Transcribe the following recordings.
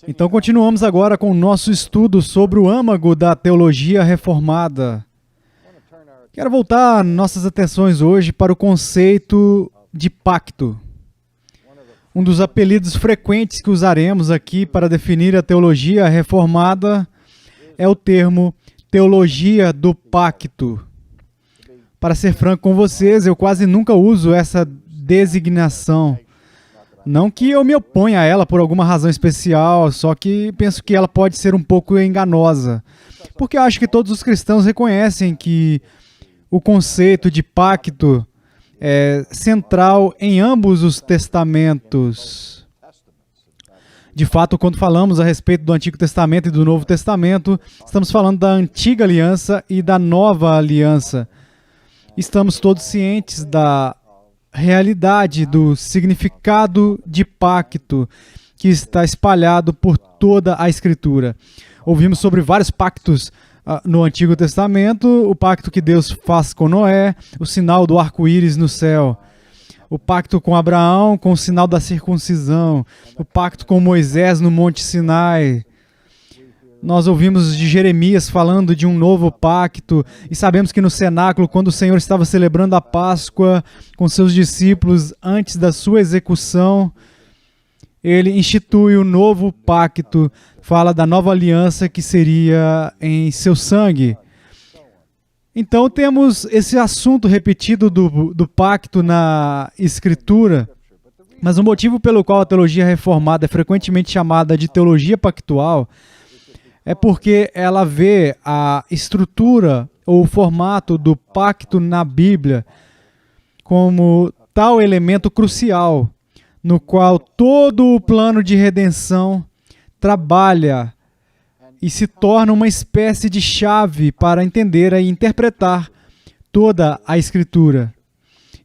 Então continuamos agora com o nosso estudo sobre o âmago da teologia reformada. Quero voltar nossas atenções hoje para o conceito de pacto. Um dos apelidos frequentes que usaremos aqui para definir a teologia reformada é o termo teologia do pacto. Para ser franco com vocês, eu quase nunca uso essa designação. Não que eu me oponha a ela por alguma razão especial, só que penso que ela pode ser um pouco enganosa. Porque eu acho que todos os cristãos reconhecem que o conceito de pacto é central em ambos os testamentos. De fato, quando falamos a respeito do Antigo Testamento e do Novo Testamento, estamos falando da Antiga Aliança e da Nova Aliança. Estamos todos cientes da realidade do significado de pacto que está espalhado por toda a Escritura. Ouvimos sobre vários pactos no Antigo Testamento, o pacto que Deus faz com Noé, o sinal do arco-íris no céu, o pacto com Abraão com o sinal da circuncisão, o pacto com Moisés no Monte Sinai. Nós ouvimos de Jeremias falando de um novo pacto e sabemos que no cenáculo, quando o Senhor estava celebrando a Páscoa com seus discípulos antes da sua execução, ele institui o novo pacto, fala da nova aliança que seria em seu sangue. Então temos esse assunto repetido do pacto na Escritura, mas o motivo pelo qual a teologia reformada é frequentemente chamada de teologia pactual é porque ela vê a estrutura ou o formato do pacto na Bíblia como tal elemento crucial, no qual todo o plano de redenção trabalha e se torna uma espécie de chave para entender e interpretar toda a Escritura.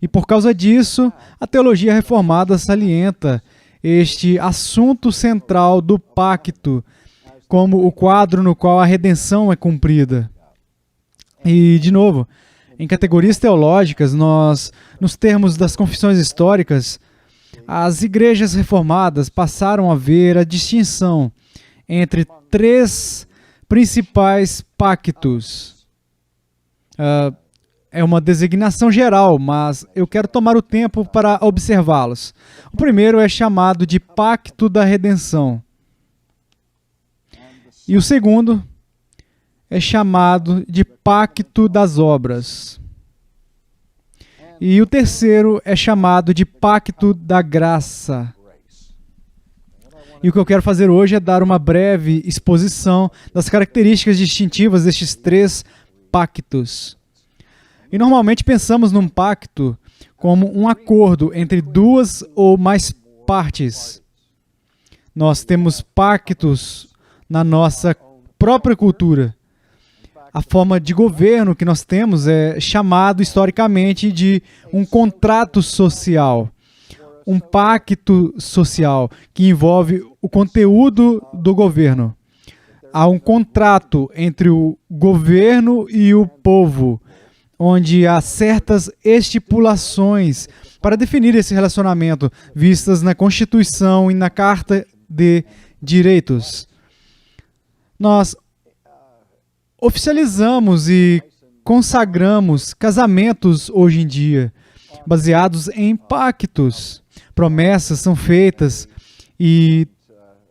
E por causa disso, a teologia reformada salienta este assunto central do pacto como o quadro no qual a redenção é cumprida. E, de novo, em categorias teológicas, nos termos das confissões históricas, as igrejas reformadas passaram a ver a distinção entre três principais pactos. É uma designação geral, mas eu quero tomar o tempo para observá-los. O primeiro é chamado de Pacto da Redenção. E o segundo é chamado de Pacto das Obras. E o terceiro é chamado de Pacto da Graça. E o que eu quero fazer hoje é dar uma breve exposição das características distintivas destes três pactos. E normalmente pensamos num pacto como um acordo entre duas ou mais partes. Nós temos pactos na nossa própria cultura. A forma de governo que nós temos é chamado historicamente de um contrato social, um pacto social que envolve o conteúdo do governo. Há um contrato entre o governo e o povo, onde há certas estipulações para definir esse relacionamento, vistas na Constituição e na Carta de Direitos. Nós oficializamos e consagramos casamentos hoje em dia, baseados em pactos. Promessas são feitas e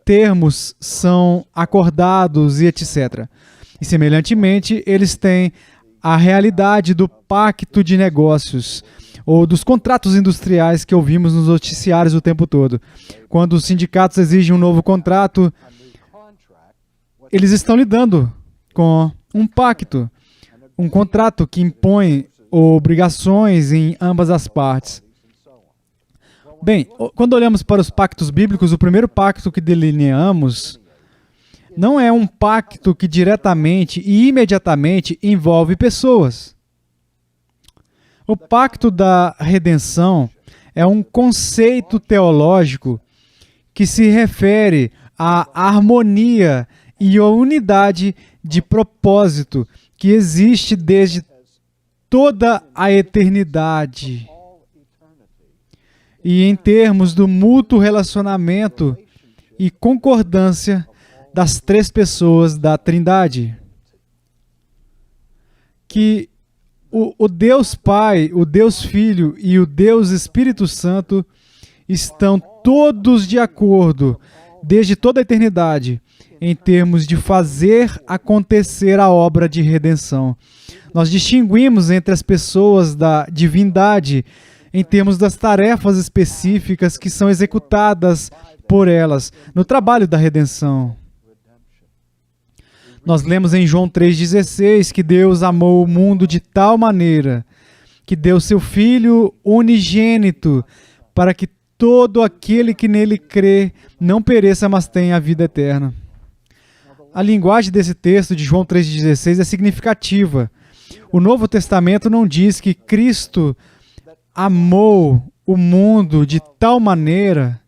termos são acordados e etc. E, semelhantemente, eles têm a realidade do pacto de negócios, ou dos contratos industriais que ouvimos nos noticiários o tempo todo. Quando os sindicatos exigem um novo contrato, eles estão lidando com um pacto, um contrato que impõe obrigações em ambas as partes. Bem, quando olhamos para os pactos bíblicos, o primeiro pacto que delineamos não é um pacto que diretamente e imediatamente envolve pessoas. O pacto da redenção é um conceito teológico que se refere à harmonia e à unidade de propósito que existe desde toda a eternidade. E em termos do mútuo relacionamento e concordância das três pessoas da Trindade. Que o Deus Pai, o Deus Filho e o Deus Espírito Santo estão todos de acordo, desde toda a eternidade, em termos de fazer acontecer a obra de redenção. Nós distinguimos entre as pessoas da divindade em termos das tarefas específicas que são executadas por elas no trabalho da redenção. Nós lemos em João 3,16 que Deus amou o mundo de tal maneira que deu seu Filho unigênito para que todo aquele que nele crê não pereça, mas tenha a vida eterna. A linguagem desse texto de João 3,16 é significativa. O Novo Testamento não diz que Cristo amou o mundo de tal maneira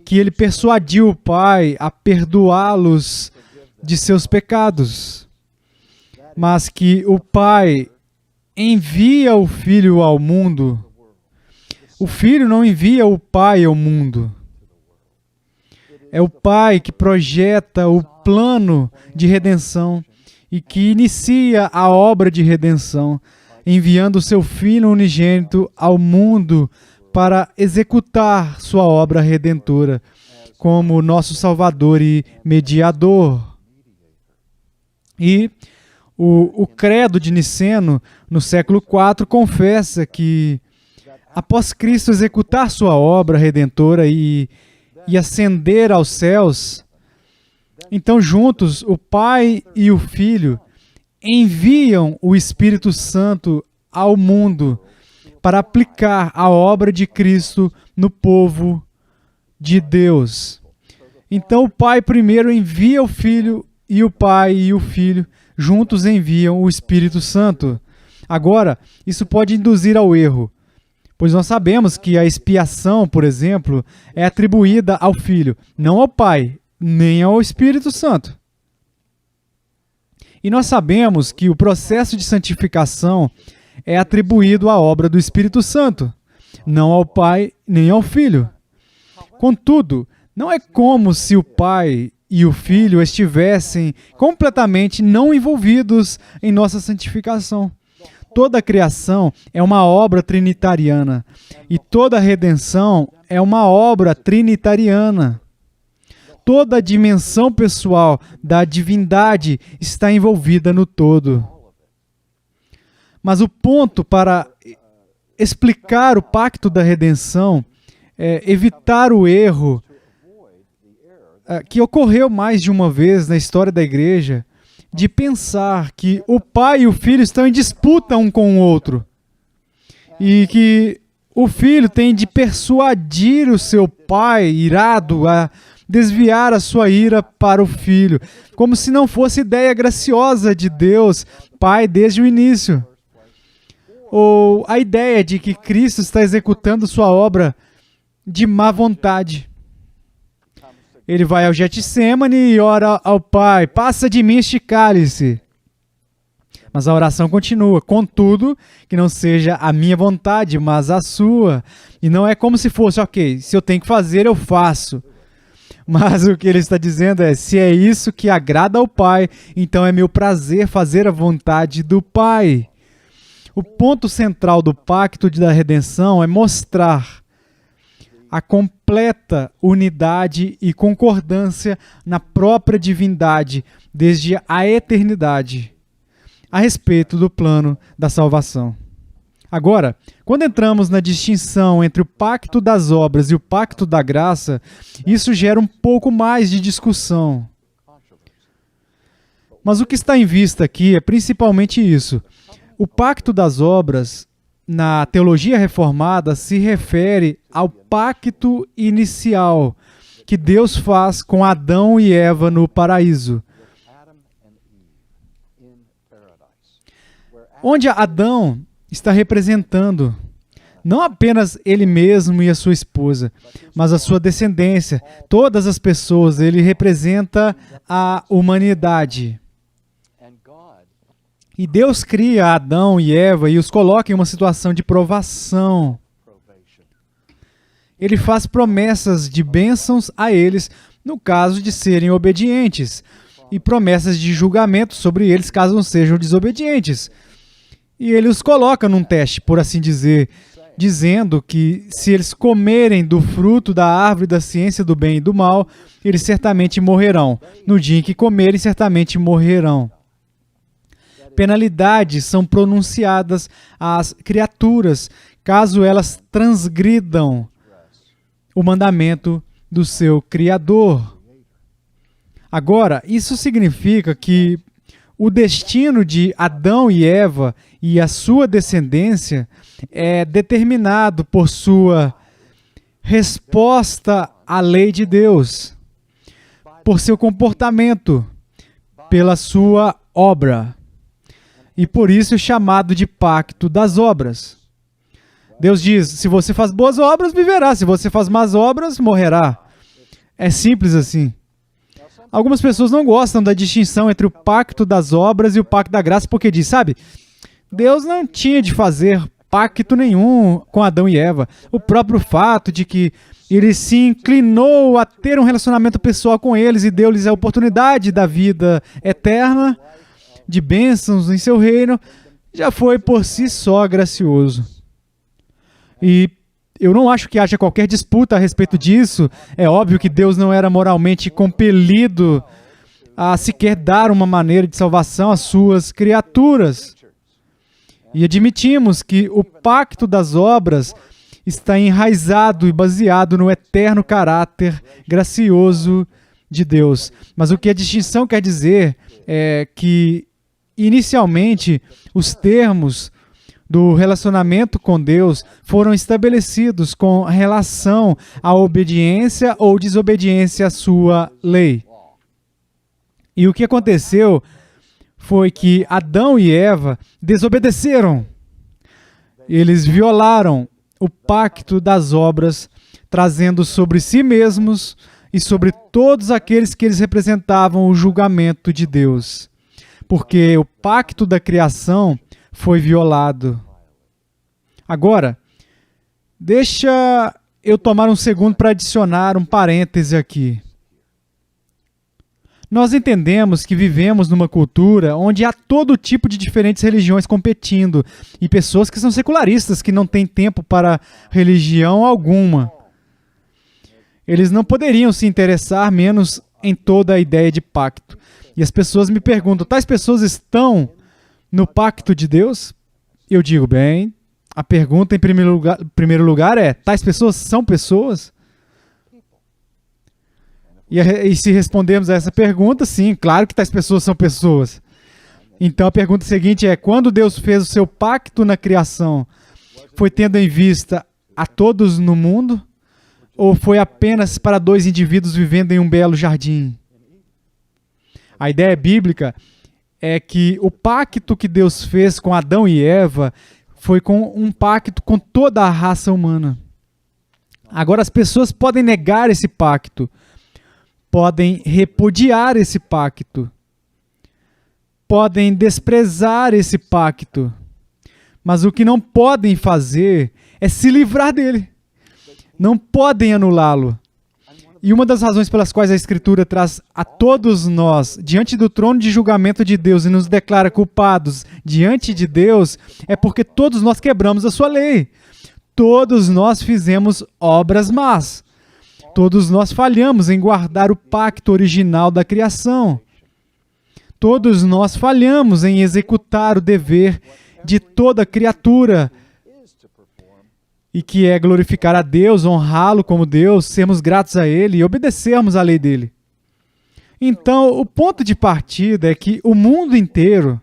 que ele persuadiu o Pai a perdoá-los de seus pecados, mas que o Pai envia o Filho ao mundo. O Filho não envia o Pai ao mundo. É o Pai que projeta o plano de redenção e que inicia a obra de redenção, enviando o seu Filho unigênito ao mundo para executar sua obra redentora como nosso Salvador e mediador. E o credo de Niceno, no século IV, confessa que, após Cristo executar sua obra redentora e ascender aos céus, então juntos o Pai e o Filho enviam o Espírito Santo ao mundo para aplicar a obra de Cristo no povo de Deus. Então o Pai primeiro envia o Filho e o Pai e o Filho juntos enviam o Espírito Santo. Agora, isso pode induzir ao erro, pois nós sabemos que a expiação, por exemplo, é atribuída ao Filho, não ao Pai, nem ao Espírito Santo. E nós sabemos que o processo de santificação é atribuído à obra do Espírito Santo, não ao Pai nem ao Filho. Contudo, não é como se o Pai e o Filho estivessem completamente não envolvidos em nossa santificação. Toda a criação é uma obra trinitariana e toda a redenção é uma obra trinitariana. Toda a dimensão pessoal da divindade está envolvida no todo. Mas o ponto para explicar o pacto da redenção é evitar o erro que ocorreu mais de uma vez na história da igreja, de pensar que o Pai e o Filho estão em disputa um com o outro e que o Filho tem de persuadir o seu Pai irado a desviar a sua ira para o Filho, como se não fosse ideia graciosa de Deus, Pai, desde o início. Ou a ideia de que Cristo está executando sua obra de má vontade. Ele vai ao Getsemane e ora ao Pai, passa de mim este cálice. Mas a oração continua, contudo, que não seja a minha vontade, mas a sua. E não é como se fosse, ok, se eu tenho que fazer, eu faço. Mas o que ele está dizendo é, se é isso que agrada ao Pai, então é meu prazer fazer a vontade do Pai. O ponto central do pacto da redenção é mostrar a completa unidade e concordância na própria divindade desde a eternidade a respeito do plano da salvação. Agora, quando entramos na distinção entre o pacto das obras e o pacto da graça, isso gera um pouco mais de discussão. Mas o que está em vista aqui é principalmente isso. O pacto das obras, na teologia reformada, se refere ao pacto inicial que Deus faz com Adão e Eva no paraíso. Onde Adão está representando não apenas ele mesmo e a sua esposa, mas a sua descendência, todas as pessoas. Ele representa a humanidade. E Deus cria Adão e Eva e os coloca em uma situação de provação. Ele faz promessas de bênçãos a eles, no caso de serem obedientes, e promessas de julgamento sobre eles caso não sejam desobedientes. E ele os coloca num teste, por assim dizer, dizendo que se eles comerem do fruto da árvore da ciência do bem e do mal, eles certamente morrerão. No dia em que comerem, certamente morrerão. Penalidades são pronunciadas às criaturas, caso elas transgridam o mandamento do seu Criador. Agora, isso significa que o destino de Adão e Eva e a sua descendência é determinado por sua resposta à lei de Deus, por seu comportamento, pela sua obra. E por isso é chamado de pacto das obras. Deus diz, se você faz boas obras, viverá. Se você faz más obras, morrerá. É simples assim. Algumas pessoas não gostam da distinção entre o pacto das obras e o pacto da graça, porque diz, sabe, Deus não tinha de fazer pacto nenhum com Adão e Eva. O próprio fato de que ele se inclinou a ter um relacionamento pessoal com eles e deu-lhes a oportunidade da vida eterna, de bênçãos em seu reino, já foi por si só gracioso. E eu não acho que haja qualquer disputa a respeito disso. É óbvio que Deus não era moralmente compelido a sequer dar uma maneira de salvação às suas criaturas. E admitimos que o pacto das obras está enraizado e baseado no eterno caráter gracioso de Deus. Mas o que a distinção quer dizer é que, inicialmente, os termos do relacionamento com Deus foram estabelecidos com relação à obediência ou desobediência à sua lei. E o que aconteceu foi que Adão e Eva desobedeceram. Eles violaram o pacto das obras, trazendo sobre si mesmos e sobre todos aqueles que eles representavam o julgamento de Deus. Porque o pacto da criação foi violado. Agora, deixa eu tomar um segundo para adicionar um parêntese aqui. Nós entendemos que vivemos numa cultura onde há todo tipo de diferentes religiões competindo e pessoas que são secularistas, que não têm tempo para religião alguma. Eles não poderiam se interessar menos em toda a ideia de pacto. E as pessoas me perguntam, tais pessoas estão no pacto de Deus? Eu digo, bem, a pergunta em primeiro lugar é, tais pessoas são pessoas? E se respondermos a essa pergunta, sim, claro que tais pessoas são pessoas. Então a pergunta seguinte é, quando Deus fez o seu pacto na criação, foi tendo em vista a todos no mundo? Ou foi apenas para dois indivíduos vivendo em um belo jardim? A ideia bíblica é que o pacto que Deus fez com Adão e Eva foi com um pacto com toda a raça humana. Agora as pessoas podem negar esse pacto, podem repudiar esse pacto, podem desprezar esse pacto, mas o que não podem fazer é se livrar dele. Não podem anulá-lo. E uma das razões pelas quais a Escritura traz a todos nós diante do trono de julgamento de Deus e nos declara culpados diante de Deus é porque todos nós quebramos a sua lei. Todos nós fizemos obras más. Todos nós falhamos em guardar o pacto original da criação. Todos nós falhamos em executar o dever de toda criatura, e que é glorificar a Deus, honrá-lo como Deus, sermos gratos a Ele e obedecermos à lei dEle. Então, o ponto de partida é que o mundo inteiro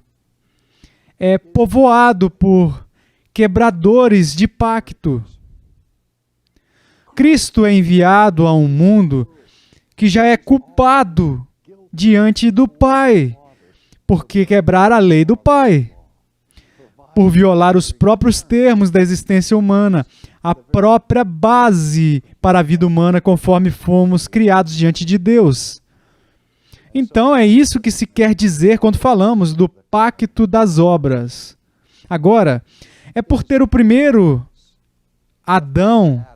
é povoado por quebradores de pacto. Cristo é enviado a um mundo que já é culpado diante do Pai, porque quebrar a lei do Pai, por violar os próprios termos da existência humana, a própria base para a vida humana conforme fomos criados diante de Deus. Então é isso que se quer dizer quando falamos do pacto das obras. Agora, é por ter o primeiro Adão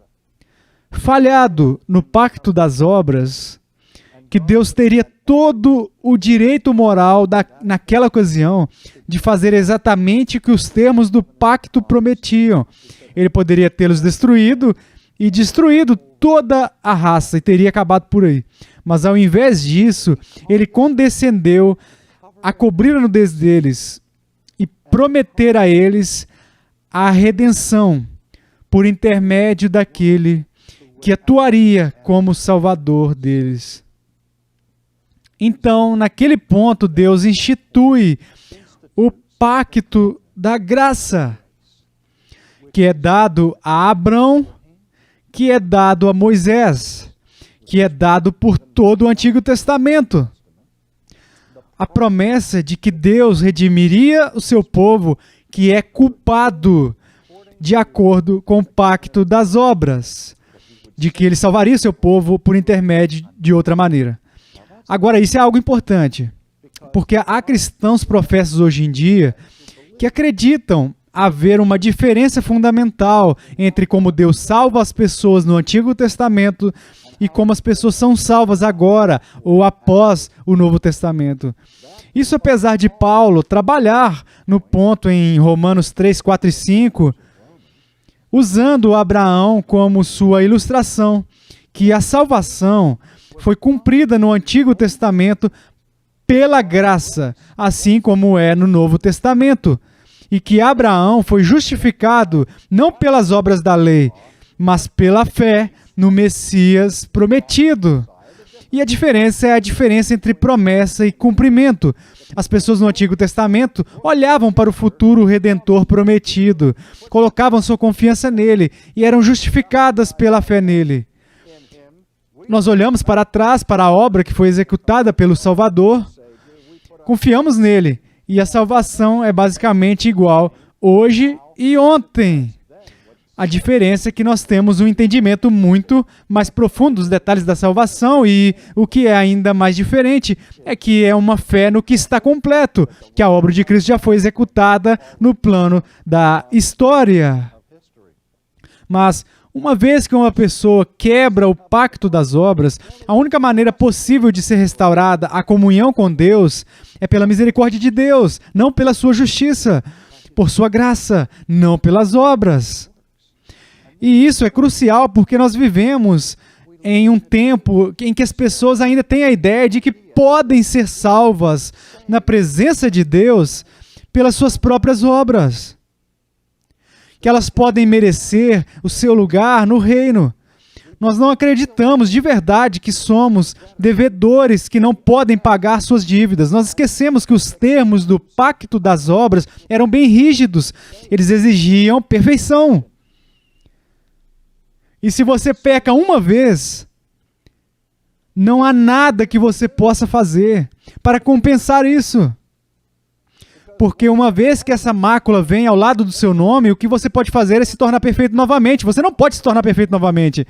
falhado no pacto das obras que Deus teria todo o direito moral naquela ocasião de fazer exatamente o que os termos do pacto prometiam. Ele poderia tê-los destruído e destruído toda a raça e teria acabado por aí. Mas ao invés disso, ele condescendeu a cobrir a nudez deles e prometer a eles a redenção por intermédio daquele que atuaria como Salvador deles. Então, naquele ponto, Deus institui o pacto da graça, que é dado a Abrão, que é dado a Moisés, que é dado por todo o Antigo Testamento. A promessa de que Deus redimiria o seu povo, que é culpado, de acordo com o pacto das obras, de que ele salvaria o seu povo por intermédio de outra maneira. Agora, isso é algo importante, porque há cristãos professos hoje em dia que acreditam haver uma diferença fundamental entre como Deus salva as pessoas no Antigo Testamento e como as pessoas são salvas agora ou após o Novo Testamento. Isso apesar de Paulo trabalhar no ponto em Romanos 3, 4 e 5, usando Abraão como sua ilustração, que a salvação foi cumprida no Antigo Testamento pela graça, assim como é no Novo Testamento, e que Abraão foi justificado não pelas obras da lei, mas pela fé no Messias prometido. E a diferença é a diferença entre promessa e cumprimento. As pessoas no Antigo Testamento olhavam para o futuro Redentor prometido, colocavam sua confiança nele e eram justificadas pela fé nele. Nós olhamos para trás, para a obra que foi executada pelo Salvador, confiamos nele, e a salvação é basicamente igual hoje e ontem. A diferença é que nós temos um entendimento muito mais profundo dos detalhes da salvação, e o que é ainda mais diferente é que é uma fé no que está completo, que a obra de Cristo já foi executada no plano da história. Mas uma vez que uma pessoa quebra o pacto das obras, a única maneira possível de ser restaurada a comunhão com Deus é pela misericórdia de Deus, não pela sua justiça, por sua graça, não pelas obras. E isso é crucial porque nós vivemos em um tempo em que as pessoas ainda têm a ideia de que podem ser salvas na presença de Deus pelas suas próprias obras, que elas podem merecer o seu lugar no reino. Nós não acreditamos de verdade que somos devedores que não podem pagar suas dívidas. Nós esquecemos que os termos do pacto das obras eram bem rígidos. Eles exigiam perfeição. E se você peca uma vez, não há nada que você possa fazer para compensar isso. Porque uma vez que essa mácula vem ao lado do seu nome, o que você pode fazer é se tornar perfeito novamente. Você não pode se tornar perfeito novamente,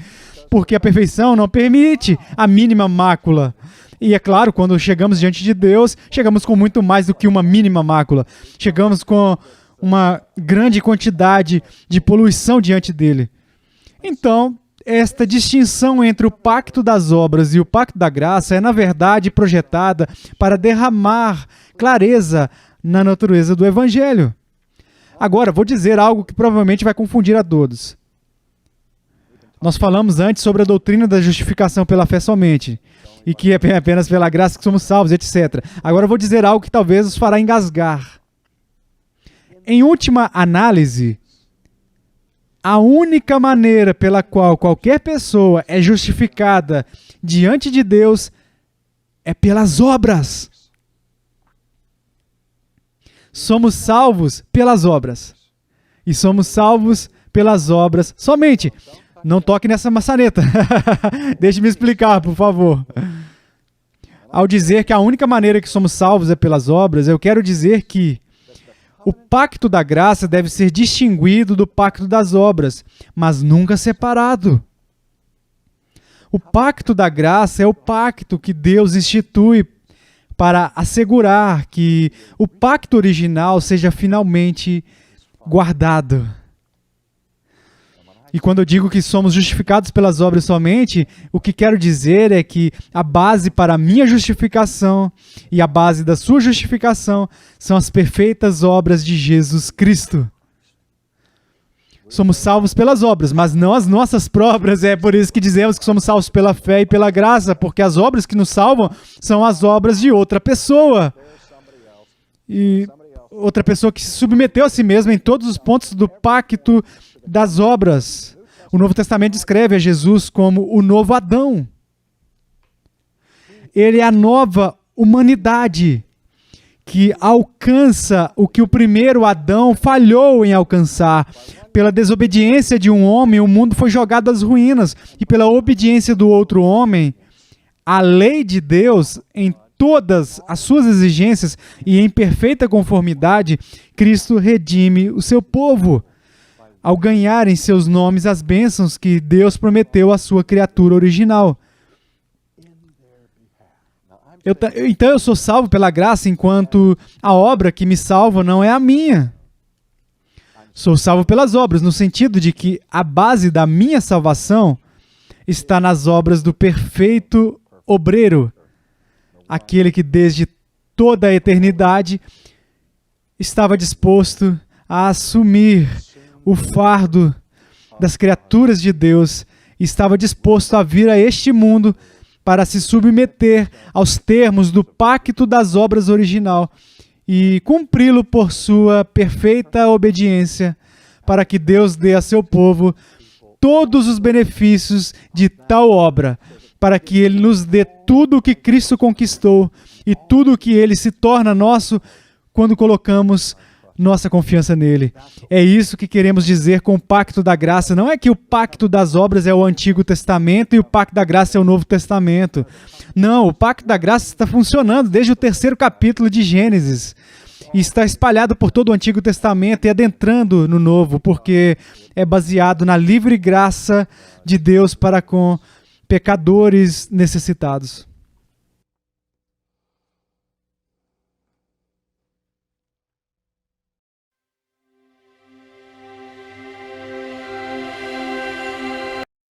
porque a perfeição não permite a mínima mácula. E é claro, quando chegamos diante de Deus, chegamos com muito mais do que uma mínima mácula. Chegamos com uma grande quantidade de poluição diante dele. Então, esta distinção entre o pacto das obras e o pacto da graça é, na verdade, projetada para derramar clareza na natureza do Evangelho. Agora, vou dizer algo que provavelmente vai confundir a todos. Nós falamos antes sobre a doutrina da justificação pela fé somente, e que é apenas pela graça que somos salvos, etc. Agora eu vou dizer algo que talvez os fará engasgar. Em última análise, a única maneira pela qual qualquer pessoa é justificada diante de Deus é pelas obras. Somos salvos pelas obras. E somos salvos pelas obras somente. Não toque nessa maçaneta. Deixe-me explicar, por favor. Ao dizer que a única maneira que somos salvos é pelas obras, eu quero dizer que o pacto da graça deve ser distinguido do pacto das obras, mas nunca separado. O pacto da graça é o pacto que Deus institui para assegurar que o pacto original seja finalmente guardado. E quando eu digo que somos justificados pelas obras somente, o que quero dizer é que a base para a minha justificação e a base da sua justificação são as perfeitas obras de Jesus Cristo. Somos salvos pelas obras, mas não as nossas próprias. É por isso que dizemos que somos salvos pela fé e pela graça, porque as obras que nos salvam são as obras de outra pessoa. E outra pessoa que se submeteu a si mesma em todos os pontos do pacto das obras. O Novo Testamento descreve a Jesus como o novo Adão. Ele é a nova humanidade que alcança o que o primeiro Adão falhou em alcançar. Pela desobediência de um homem, o mundo foi jogado às ruínas. E pela obediência do outro homem, a lei de Deus, em todas as suas exigências e em perfeita conformidade, Cristo redime o seu povo, ao ganhar em seus nomes as bênçãos que Deus prometeu à sua criatura original. Então eu sou salvo pela graça, enquanto a obra que me salva não é a minha. Sou salvo pelas obras, no sentido de que a base da minha salvação está nas obras do perfeito obreiro, aquele que desde toda a eternidade estava disposto a assumir o fardo das criaturas de Deus, estava disposto a vir a este mundo para se submeter aos termos do pacto das obras original e cumpri-lo por sua perfeita obediência, para que Deus dê a seu povo todos os benefícios de tal obra, para que Ele nos dê tudo o que Cristo conquistou e tudo o que Ele se torna nosso quando colocamos nossa confiança nele. É isso que queremos dizer com o pacto da graça. Não é que o pacto das obras é o Antigo Testamento e o pacto da graça é o Novo Testamento. Não, o pacto da graça está funcionando desde o 3º capítulo de Gênesis. E está espalhado por todo o Antigo Testamento e adentrando no Novo, porque é baseado na livre graça de Deus para com pecadores necessitados.